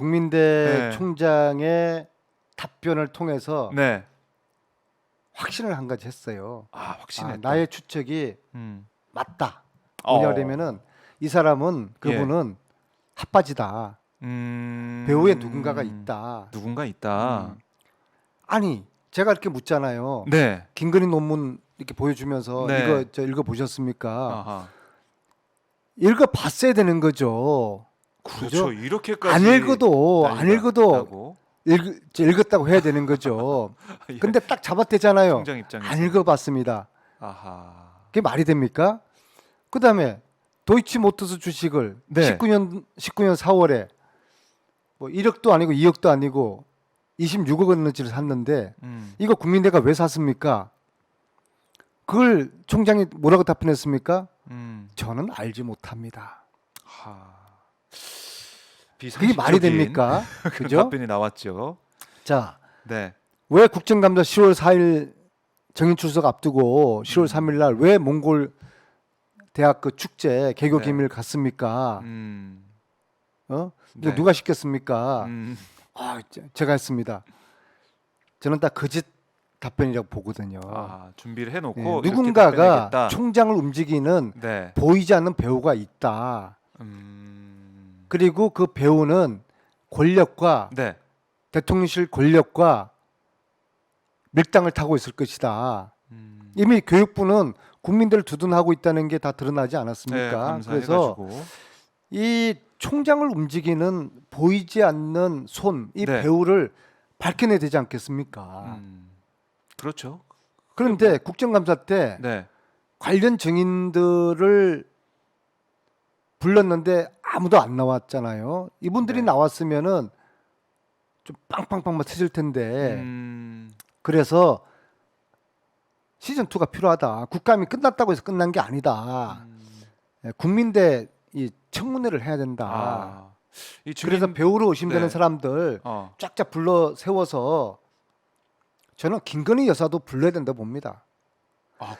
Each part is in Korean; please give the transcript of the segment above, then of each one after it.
국민대 네. 총장의 답변을 통해서 네. 확신을 한 가지 했어요. 확신했다. 나의 추측이 음. 맞다. 뭐냐면은 이 사람은 그분은 핫바지다. 배우에 누군가가 있다. 누군가 있다. 아니 제가 이렇게 묻잖아요. 네. 김건희 논문 이렇게 보여주면서 네. 이거 저 읽어 보셨습니까? 아하. 읽어 봤어야 되는 거죠. 그렇죠. 이렇게까지 안 읽어도 있다고? 읽었다고 해야 되는 거죠. 예. 근데 딱 잡아대잖아요. 총장 입장에서. 안 읽어봤습니다. 아하. 그게 말이 됩니까? 그다음에 도이치모터스 주식을 네. 19년 4월에 뭐 1억도 아니고 2억도 아니고 26억 원어치를 샀는데 이거 국민대가 왜 샀습니까? 그걸 총장이 뭐라고 답변했습니까? 저는 알지 못합니다. 그게 말이 됩니까? 그죠? 답변이 나왔죠. 자, 네. 왜 국정감사 10월 4일 정인 출석 앞두고 10월 3일 날 왜 몽골 대학 그 축제 개교 기밀 갔습니까? 이거 네. 누가 시켰습니까? 제가 했습니다. 저는 딱 거짓 답변이라고 보거든요. 준비를 해놓고 이렇게 누군가가 답변하겠다. 총장을 움직이는 네. 보이지 않는 배우가 있다. 그리고 그 배우는 권력과 네. 대통령실 권력과 밀당을 타고 있을 것이다. 이미 교육부는 국민들을 두둔하고 있다는 게 다 드러나지 네, 않았습니까? 그래서 감사해가지고. 이 총장을 움직이는 보이지 않는 손, 이 네. 배우를 밝혀내야 되지 않겠습니까? 그렇죠. 그런데 국정감사 때 네. 관련 증인들을 불렀는데 아무도 안 나왔잖아요. 이분들이 네. 나왔으면은 좀 빵빵빵 터질 텐데. 음. 그래서 시즌 2가 필요하다. 국감이 끝났다고 해서 끝난 게 아니다. 국민대 이 청문회를 해야 된다. 이 그래서 배우로 의심되는 네. 사람들 쫙쫙 불러 세워서 저는 김건희 여사도 불러야 된다 봅니다.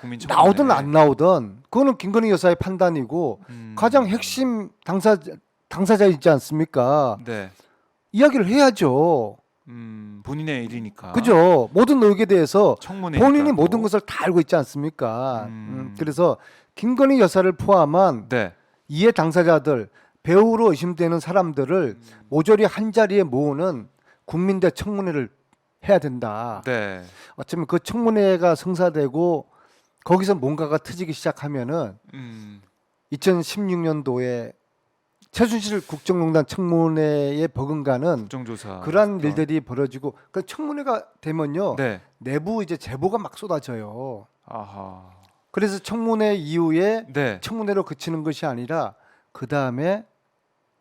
국민 나오든 안 나오든 그거는 김건희 여사의 판단이고 가장 핵심 당사자이지 않습니까? 네. 이야기를 해야죠. 본인의 일이니까. 그죠? 모든 의혹에 대해서 청문회니까 본인이 또. 모든 것을 다 알고 있지 않습니까? 그래서 김건희 여사를 포함한 네. 이해 당사자들, 배우로 의심되는 사람들을 모조리 한 자리에 모으는 국민대 청문회를 해야 된다. 네. 어쩌면 그 청문회가 성사되고 거기서 뭔가가 터지기 시작하면은 2016년도에 최순실 국정농단 청문회에 버금가는 국정조사. 그러한 일들이 벌어지고 그 청문회가 되면요 네. 내부 이제 제보가 막 쏟아져요. 아하. 그래서 청문회 이후에 네. 청문회로 그치는 것이 아니라 그 다음에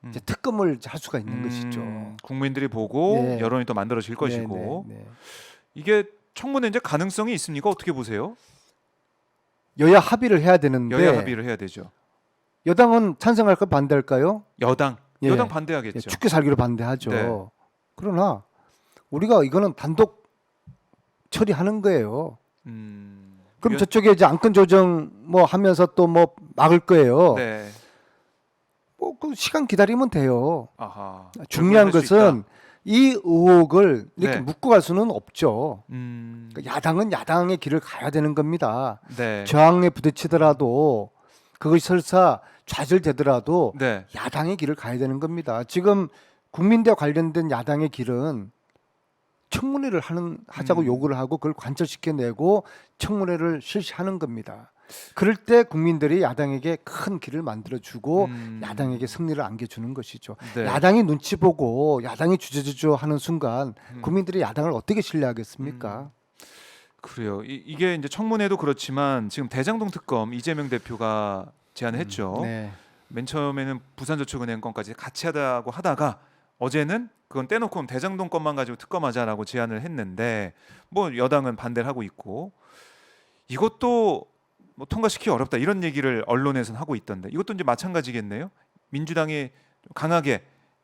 이제 특검을 할 수가 있는 것이죠. 국민들이 보고 네. 여론이 또 만들어질 것이고. 네. 이게 청문회 이제 가능성이 있습니까? 어떻게 보세요? 여야 합의를 해야 되는데 여야 합의를 해야 되죠. 여당은 찬성할까 반대할까요? 여당 예. 여당 반대하겠죠. 죽게 살기로 반대하죠. 네. 그러나 우리가 이거는 단독 처리하는 거예요. 그럼 저쪽에 이제 안건 조정 뭐 하면서 또 뭐 막을 거예요. 네. 뭐 그 시간 기다리면 돼요. 아하. 중요한 할수 것은 이 의혹을 이렇게 네. 묶고 갈 수는 없죠. 있다. 그러니까 야당은 야당의 길을 가야 되는 겁니다. 네. 저항에 부딪히더라도 그것이 설사 좌절되더라도 네. 야당의 길을 가야 되는 겁니다. 지금 국민대 관련된 야당의 길은 청문회를 하자고 요구를 하고 그걸 관철시켜내고 청문회를 실시하는 겁니다. 그럴 때 국민들이 야당에게 큰 길을 만들어주고 야당에게 승리를 안겨주는 것이죠. 네. 야당이 눈치 보고 야당이 주저주저 하는 순간 국민들이 야당을 어떻게 신뢰하겠습니까? 그래요. 이게 이제 청문회도 그렇지만 지금 대장동 특검 이재명 대표가 제안을 했죠. 네. 맨 처음에는 부산저축은행 건까지 같이 하다고 하다가 어제는 그건 떼놓고 대장동 건만 가지고 특검하자라고 제안을 했는데 뭐 여당은 반대를 하고 있고 이것도 뭐 통과시키기 어렵다 이런 얘기를 언론에서는 하고 있던데 이것도 이제 마찬가지겠네요. 민주당이 강하게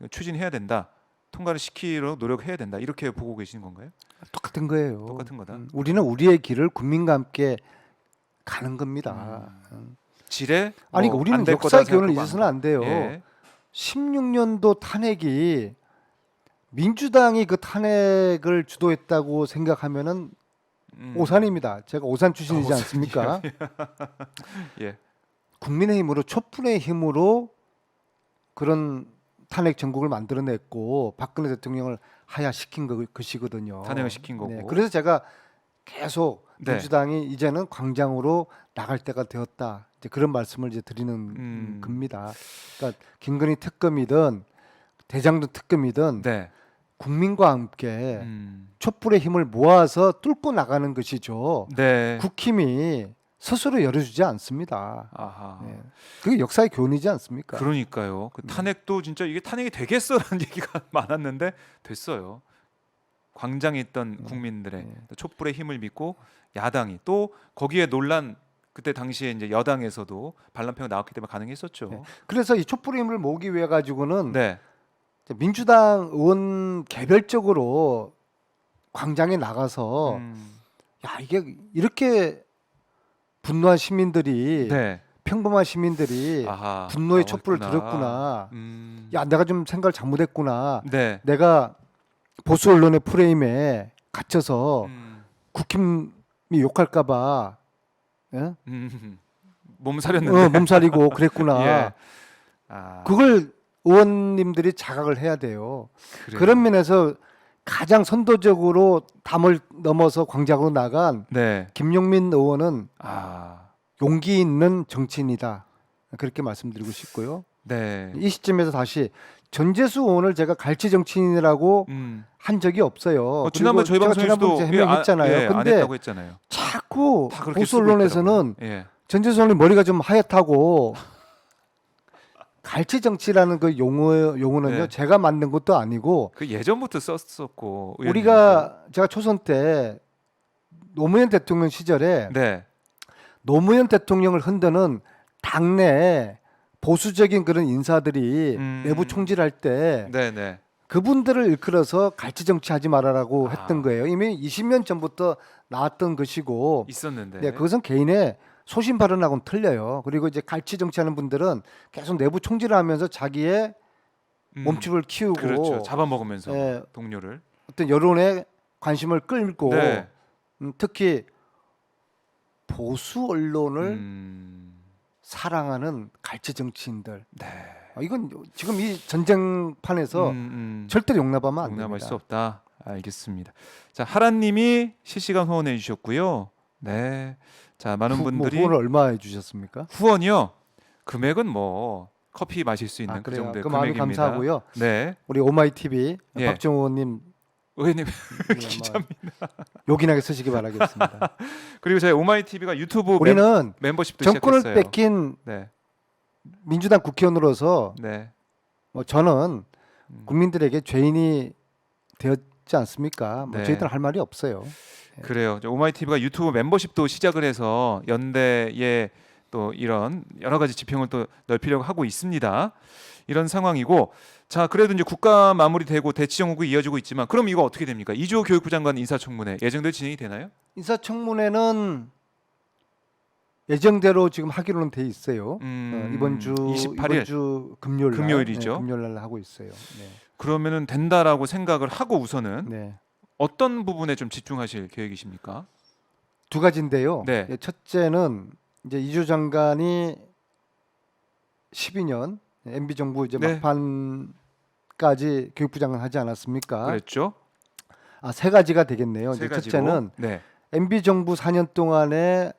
추진해야 된다. 통과를 시키려 노력해야 된다. 이렇게 보고 계시는 건가요? 똑같은 거예요. 똑같은 거다. 우리는 우리의 길을 국민과 함께 가는 겁니다. 지뢰? 아니 뭐 우리는 안될 역사의 거다 교훈을 생각하고 잊어서는 안 돼요. 예. 16년도 탄핵이 민주당이 그 탄핵을 주도했다고 생각하면은 오산입니다. 제가 오산 출신이지 않습니까? 예. 국민의힘으로 촛불의 힘으로 그런 탄핵 정국을 만들어냈고 박근혜 대통령을 하야시킨 것이거든요. 탄핵을 시킨 거고. 네, 그래서 제가 계속 네. 민주당이 이제는 광장으로 나갈 때가 되었다. 이제 그런 말씀을 이제 드리는 겁니다. 그러니까 김건희 특검이든 대장동 특검이든 네. 국민과 함께 촛불의 힘을 모아서 뚫고 나가는 것이죠. 네. 국힘이 스스로 열어주지 않습니다. 아하. 네. 그게 역사의 교훈이지 않습니까? 그러니까요. 그 탄핵도 진짜 이게 탄핵이 되겠어라는 얘기가 많았는데 됐어요. 광장에 있던 국민들의 촛불의 힘을 믿고 야당이 또 거기에 논란 그때 당시에 이제 여당에서도 반란표가 나왔기 때문에 가능했었죠. 네. 그래서 이 촛불의 힘을 모으기 위해 가지고는 네. 민주당 의원 개별적으로 광장에 나가서 야 이게 이렇게 분노한 시민들이 네. 평범한 시민들이 아하. 분노의 촛불을 나왔구나. 들었구나. 음. 야 내가 좀 생각을 잘못했구나. 네. 내가 보수 언론의 프레임에 갇혀서 음. 국힘이 욕할까봐 예? 몸살이었는데. 몸살이고 그랬구나. 예. 아. 그걸 의원님들이 자각을 해야 돼요. 그래요. 그런 면에서 가장 선도적으로 담을 넘어서 광장으로 나간 네. 김용민 의원은 아. 용기 있는 정치인이다. 그렇게 말씀드리고 싶고요. 네. 이 시점에서 다시 전재수 의원을 제가 갈치 정치인이라고 한 적이 없어요. 지난번 저희 그리고 제가 방송에서도 지난번에 해명했잖아요. 안 근데 했다고 했잖아요. 자꾸 다 그렇게 보수 쓰고 언론에서는 있더라고요. 예. 전재수 의원이 머리가 좀 하얗다고 갈치 정치라는 그 용어는요 네. 제가 만든 것도 아니고 그 예전부터 썼었고 제가 초선 때 노무현 대통령 시절에 네. 노무현 대통령을 흔드는 당내 보수적인 그런 인사들이 내부 총질할 때 네, 네. 그분들을 일컬어서 갈치 정치하지 말아라고 아. 했던 거예요. 이미 20년 전부터 나왔던 것이고 있었는데. 네, 그것은 개인의 소신 발언하고는 틀려요. 그리고 이제 갈치 정치하는 분들은 계속 내부 총질을 하면서 자기의 몸집을 키우고 그렇죠. 잡아먹으면서 예. 동료를. 어떤 여론의 관심을 끌고 네. 특히 보수 언론을 사랑하는 갈치 정치인들. 네. 이건 지금 이 전쟁판에서 절대 용납하면 안 용납할 됩니다. 수 없다. 알겠습니다. 자, 하라님이 실시간 후원해 주셨고요. 네. 자, 많은 분들이 후원을 얼마 해주셨습니까? 후원이요. 금액은 뭐 커피 마실 수 있는 그 그래요. 정도의 그 마음이 금액입니다. 감사하고요. 네. 우리 오마이 TV 예. 박정호님 의원님 기자입니다. 요긴하게 쓰시기 바라겠습니다. 그리고 저희 오마이 TV가 유튜브 우리는 멤버십도 정권을 시작했어요. 뺏긴 네. 민주당 국회의원으로서 네. 저는 국민들에게 죄인이 되었지 않습니까? 네. 저희들은 할 말이 없어요. 그래요. 오마이 TV가 유튜브 멤버십도 시작을 해서 연대에 또 이런 여러 가지 지평을 또 넓히려고 하고 있습니다. 이런 상황이고, 자 그래도 이제 국가 마무리되고 대치정국이 이어지고 있지만, 그럼 이거 어떻게 됩니까? 이주호 교육부 장관 인사청문회 예정대로 진행이 되나요? 인사청문회는 예정대로 지금 하기로는 돼 있어요. 이번 주 28일 이번 주 금요일이죠. 금요일 날 하고 있어요. 네. 그러면은 된다라고 생각을 하고 우선은 네. 어떤 부분에 좀 집중하실 계획이십니까? 두 가지인데요. 네. 첫째는 이제 이주 장관이 12년 MB 정부 이제 네. 막판까지 교육부 장관 하지 않았습니까? 그랬죠. 세 가지가 되겠네요. 세 이제 가지로. 첫째는 네. MB 정부 4년 동안에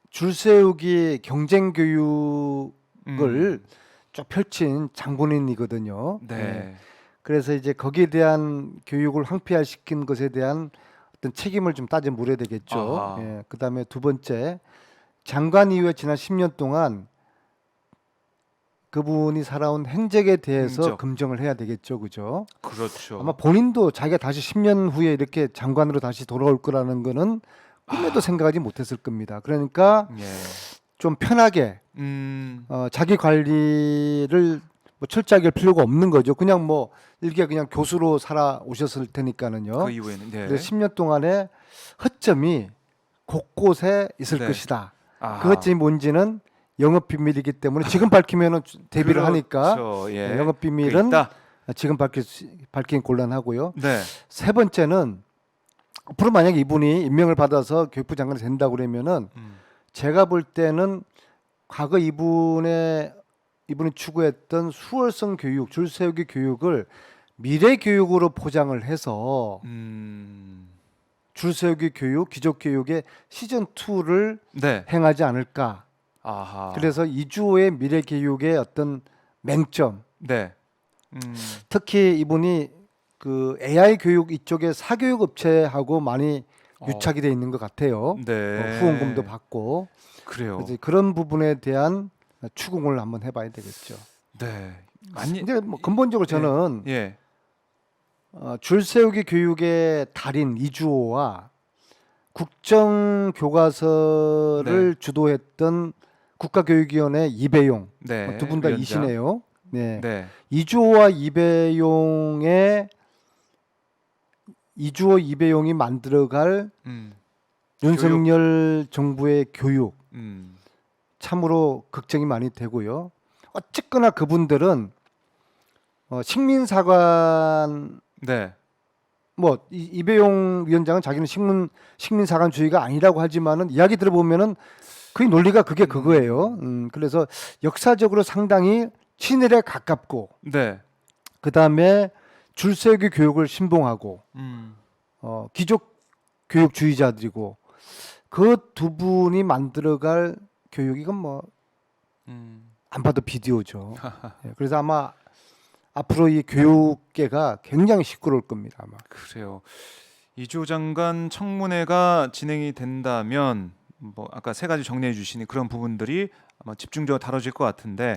줄 세우기 경쟁 교육을 쭉 펼친 장본인이거든요. 네. 그래서 이제 거기에 대한 교육을 황폐화시킨 것에 대한 어떤 책임을 좀 따져 물어야 되겠죠. 아하. 그다음에 두 번째, 장관 이후에 지난 10년 동안 그분이 살아온 행적에 대해서 행적. 검증을 해야 되겠죠, 그죠? 그렇죠. 아마 본인도 자기가 다시 10년 후에 이렇게 장관으로 다시 돌아올 거라는 거는 꿈에도 생각하지 못했을 겁니다. 그러니까 예. 좀 편하게 자기 관리를 뭐 철저하게 할 필요가 없는 거죠. 그냥 뭐 일개 그냥 교수로 살아오셨을 테니까는요. 그 이후에는 네. 그래서 10년 동안에 허점이 곳곳에 있을 네. 것이다. 아. 그 허점이 뭔지는 영업 비밀이기 때문에 지금 밝히면은 대비를 하니까 그렇죠. 예. 영업 그 비밀은 있다. 지금 밝히긴 곤란하고요. 네. 세 번째는 앞으로 만약 이분이 임명을 받아서 교육부 장관이 된다고 그러면은 제가 볼 때는 과거 이분이 추구했던 수월성 교육, 줄 세우기 교육을 미래 교육으로 포장을 해서 줄 세우기 교육, 기족 교육의 시즌 2를 네. 행하지 않을까. 아하. 그래서 이주호의 미래 교육의 어떤 맹점, 네. 특히 이분이 그 AI 교육 이쪽에 사교육 업체하고 많이 어. 유착이 돼 있는 것 같아요. 네. 후원금도 받고. 그래요. 그래서 그런 부분에 대한 추궁을 한번 해봐야 되겠죠. 네. 많이 근데 뭐 근본적으로 저는 예. 줄 세우기 교육의 달인 이주호와 국정 교과서를 주도했던 국가교육위원회 이배용 네. 두 분 다 위원장. 이시네요. 네. 네. 이주호 이배용이 만들어갈 윤석열 정부의 교육 참으로 걱정이 많이 되고요. 어쨌거나 그분들은 식민사관 네. 뭐 이배용 위원장은 자기는 식민사관주의가 아니라고 하지만은 이야기 들어보면은 그 논리가 그거예요. 그래서 역사적으로 상당히 친일에 가깝고 네. 그 다음에 줄세우기 교육을 신봉하고 귀족 교육주의자들이고 그 두 분이 만들어갈 교육 이건 뭐 안 봐도 비디오죠. 예, 그래서 아마 앞으로 이 교육계가 굉장히 시끄러울 겁니다. 아마. 그래요. 이주호 장관 청문회가 진행이 된다면 뭐 아까 세 가지 정리해 주신 그런 부분들이 아마 집중적으로 다뤄질 것 같은데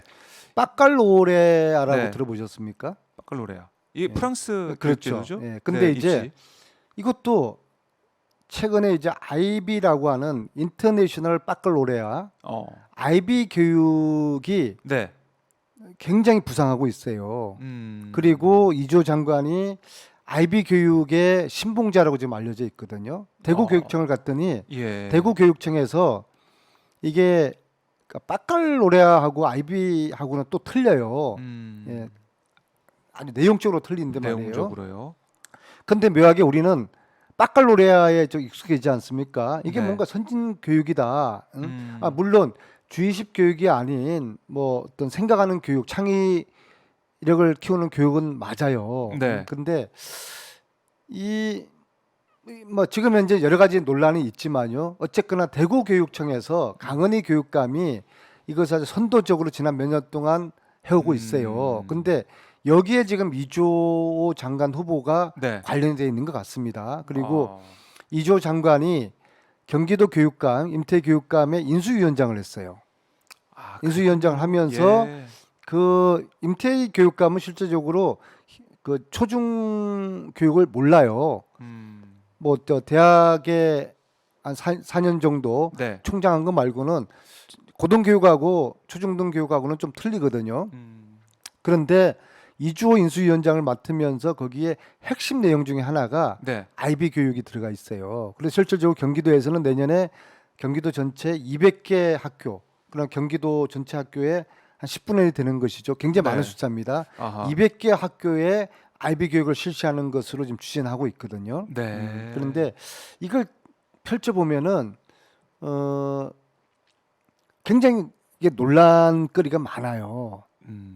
빠깔로레아라고 네. 들어보셨습니까? 바칼로레아. 이 예. 프랑스 그렇죠. 교육제도죠? 예, 근데 이제 있지. 이것도 최근에 이제 IB라고 하는 인터내셔널 빠깔로레아 IB 교육이 네. 굉장히 부상하고 있어요. 음. 그리고 이주호 장관이 IB 교육의 신봉자라고 지금 알려져 있거든요. 대구교육청을 갔더니 예. 대구교육청에서 이게 빠깔로레아하고 IB하고는 또 틀려요. 예, 아주 내용적으로 틀린데 말이에요. 내용적으로요. 근데 묘하게 우리는 빠깔로레아에 좀 익숙해지지 않습니까? 이게 네. 뭔가 선진 교육이다. 응? 물론 주의식 교육이 아닌 뭐 어떤 생각하는 교육, 창의력을 키우는 교육은 맞아요. 네. 근데 뭐 지금 현재 여러 가지 논란이 있지만요. 어쨌거나 대구교육청에서 강은희 교육감이 이것을 아주 선도적으로 지난 몇 년 동안 해오고 있어요. 근데 여기에 지금 이주호 장관 후보가 네. 관련되어 있는 것 같습니다. 그리고 이주호 장관이 경기도 교육감, 임태 교육감의 인수위원장을 했어요. 인수위원장을 하면서 예. 그 임태 교육감은 실제적으로 그 초중 교육을 몰라요. 뭐 대학에 한 4년 정도 네. 총장한 거 말고는 고등교육하고 초중등 교육하고는 좀 틀리거든요. 그런데 이주호 인수위원장을 맡으면서 거기에 핵심 내용 중에 하나가 네. IB 교육이 들어가 있어요. 그래서 실질적으로 경기도에서는 내년에 경기도 전체 200개 학교, 그럼 경기도 전체 학교에 한 10분의 1이 되는 것이죠. 굉장히 네. 많은 숫자입니다. 아하. 200개 학교에 IB 교육을 실시하는 것으로 지금 추진하고 있거든요. 네. 그런데 이걸 펼쳐보면은 굉장히 이게 논란거리가 많아요.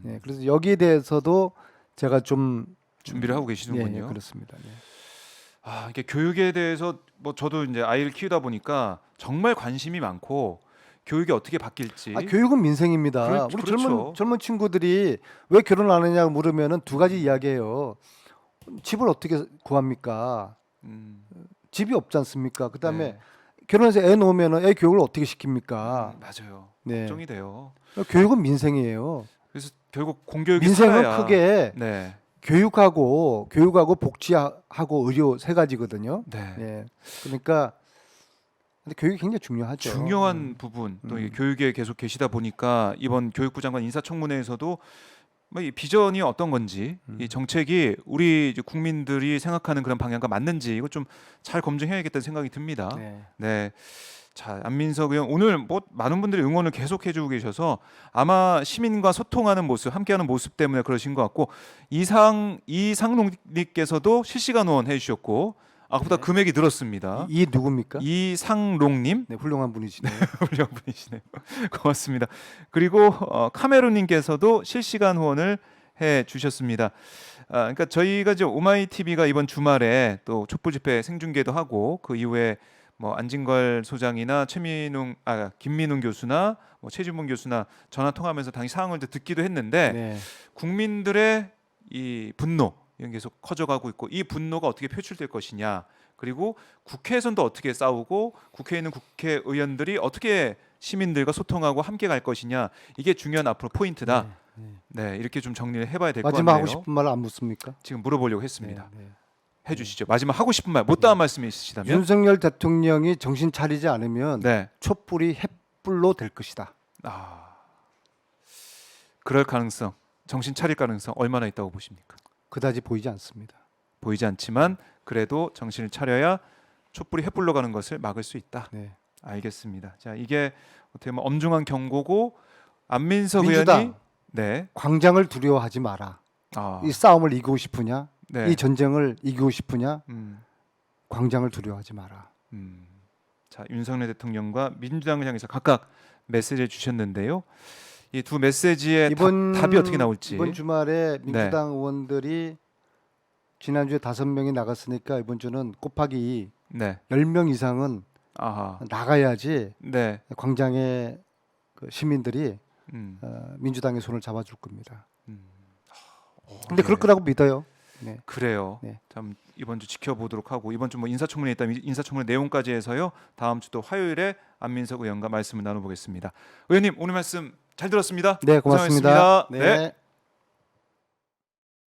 예, 그래서 여기에 대해서도 제가 좀 준비를 하고 계시는군요. 예, 그렇습니다. 예. 이게 교육에 대해서 뭐 저도 이제 아이를 키우다 보니까 정말 관심이 많고 교육이 어떻게 바뀔지. 교육은 민생입니다. 우리 그렇죠. 젊은 친구들이 왜 결혼 안 하냐고 물으면은 두 가지 이야기예요. 집을 어떻게 구합니까? 집이 없지 않습니까? 그다음에 네. 결혼해서 애 놓으면은 애 교육을 어떻게 시킵니까? 맞아요. 네. 걱정이 돼요. 교육은 민생이에요. 그래서 결국 공교육이 민생은 살아야. 크게 네. 교육하고 복지하고 의료 세 가지거든요. 네. 예. 그러니까 근데 교육이 굉장히 중요하죠. 중요한 부분 또 이 교육에 계속 계시다 보니까 이번 교육부 장관 인사청문회에서도 뭐 이 비전이 어떤 건지 이 정책이 우리 이제 국민들이 생각하는 그런 방향과 맞는지 이거 좀 잘 검증해야겠다는 생각이 듭니다. 네. 네. 자, 안민석 의원 오늘 뭐 많은 분들이 응원을 계속 해주고 계셔서 아마 시민과 소통하는 모습, 함께하는 모습 때문에 그러신 것 같고 이상롱님께서도 실시간 응원 해주셨고 아까보다 네. 금액이 늘었습니다. 이 누굽니까? 이상롱님 네, 훌륭한 분이시네요. 훌륭한 분이시네요. 고맙습니다. 그리고 카메론님께서도 실시간 후원을 해 주셨습니다. 그러니까 저희가 이제 오마이 TV가 이번 주말에 또 촛불 집회 생중계도 하고 그 이후에 뭐 안진걸 소장이나 김민웅 교수나 뭐 최진봉 교수나 전화 통화하면서 당시 상황을 듣기도 했는데 네. 국민들의 이 분노 이런 게 계속 커져가고 있고 이 분노가 어떻게 표출될 것이냐 그리고 국회에서도 어떻게 싸우고 국회에 있는 국회의원들이 어떻게 시민들과 소통하고 함께 갈 것이냐 이게 중요한 앞으로 포인트다. 네, 이렇게 좀 정리를 해봐야 될 것 같네요. 마지막 하고 싶은 말 안 묻습니까? 지금 물어보려고 했습니다. 네, 네. 해주시죠. 마지막 하고 싶은 말, 못다한 말씀이 있으시다면. 윤석열 대통령이 정신 차리지 않으면 네. 촛불이 횃불로 될 것이다. 그럴 가능성, 정신 차릴 가능성 얼마나 있다고 보십니까? 그다지 보이지 않습니다. 보이지 않지만 그래도 정신을 차려야 촛불이 횃불로 가는 것을 막을 수 있다. 네. 알겠습니다. 자, 이게 어떻게 보면 엄중한 경고고 안민석 민주당. 의원이 네. 광장을 두려워하지 마라. 이 싸움을 이기고 싶으냐? 네. 이 전쟁을 이기고 싶으냐? 음, 광장을 두려워하지 마라. 자, 윤석열 대통령과 민주당을 향해서 각각 메시지를 주셨는데요. 이 두 메시지의 답이 어떻게 나올지. 이번 주말에 민주당 의원들이 지난주에 5명이 나갔으니까 이번 주는 곱하기 네. 10명 이상은 아하. 나가야지 네. 광장에 그 시민들이 음. 민주당의 손을 잡아줄 겁니다. 네. 근데 그럴 거라고 믿어요. 네. 그래요. 네. 참 이번 주 지켜보도록 하고 이번 주 뭐 인사청문회 있다면 인사청문회 내용까지 해서요. 다음 주 또 화요일에 안민석 의원과 말씀을 나눠보겠습니다. 의원님 오늘 말씀 잘 들었습니다. 네, 고맙습니다. 고생하셨습니다. 네. 네.